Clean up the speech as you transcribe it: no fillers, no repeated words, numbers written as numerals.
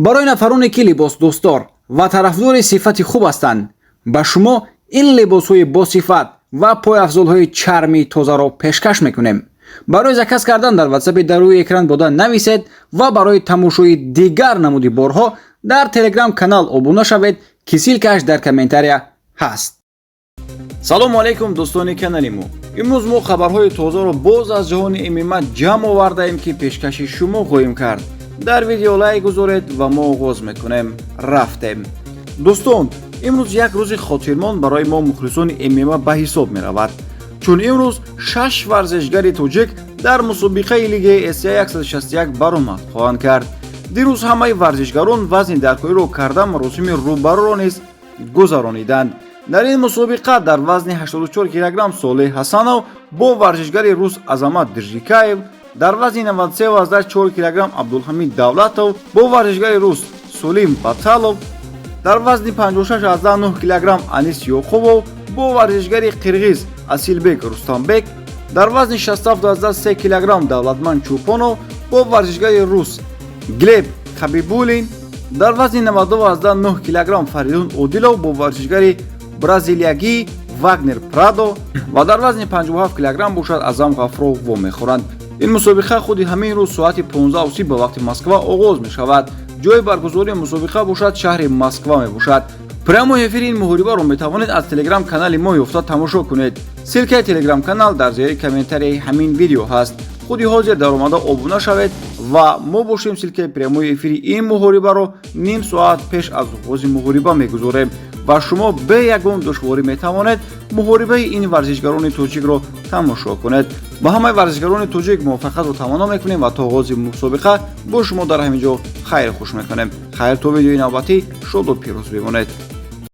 барои нафароне ки либосдӯстдор ва тарафдори сифати хуб ҳастанд, ба шумо ин либосҳои босифат ва пойафзолҳои чарми тозаро пешкаш мекунем. барои заказ кардан дар ватсапи дар рӯи экран бода нависед ва барои тамошои дигар намуди борҳо дар телеграм канал обуна шавед ки силкааш дар комментария ҳаст. салому алайкум дӯстони канали мо. имрӯз мо хабарҳои тозаро боз аз ҷаҳони ММА ҷамъ овардаем ки пешкаши шумо хоҳем кард. дар видео лайк гузоред ва мо оғоз мекунем. рафтем. дӯстон, имрӯз як рӯзи хотирмон барои мо мухлисони ММА ба ҳисоб меравад, чун имрӯз 6 варзишгари тоҷик дар мусобиқаи лигаи Осиё 161 баромад хоҳанд кард. дирӯз ҳамаи варзишгарон вазни даркоиро карда маросими рӯбаруро низ гузарониданд. дар ин мусобиқа дар вазни 84 кг Солеҳ Ҳасанов бо варзишгари рус Азамат Диржикаев, дар вазни 93,4 кг Абдулҳамид Давлатов бо варзишгари рус Сулим Баталов, дар вазни 56,9 кг Анис Ёқубов бо варзишгари қирғиз Асилбек Рустамбек, дар вазни 67,3 кг Давлатманд Чӯпонов бо варзишгари рус Глеб Хабибулин, дар вазни 92,9 кг Фаридун Одилов бо варзишгари бразилиягӣ Вагнер Прадо ва дар вазни 57 кг бошад Азам Ғафуров вомехӯранд. ин мусобиқа худи ҳамин рӯз соати 15:30 ба вақти Москва оғоз мешавад. ҷои баргузории мусобиқа бошад шаҳри Москва мебошад. прямои эфири ин муҳорибаро метавонед аз телеграм канали мо ёфта тамошо кунед. силкаи телеграм канал дар зери комментарияи ҳамин видео ҳаст. худи ҳозир дар омада обуна шавед ва мо бошем силкаи прямои эфири ин муҳорибаро ним соат пеш аз оғози муҳориба мегузорем ва шумо бе ягон душворӣ метавонед муҳорибаи ин варзишгарони тоҷикро тамошо кунед. ба ҳамаи варзишгарони тоҷик муваффақиятро таманно мекунем ва то оғози мусобиқа бо шумо дар ҳамин ҷо хайр хуш мекунем. хайр то видеои навбатӣ шоду пирӯз бимонед.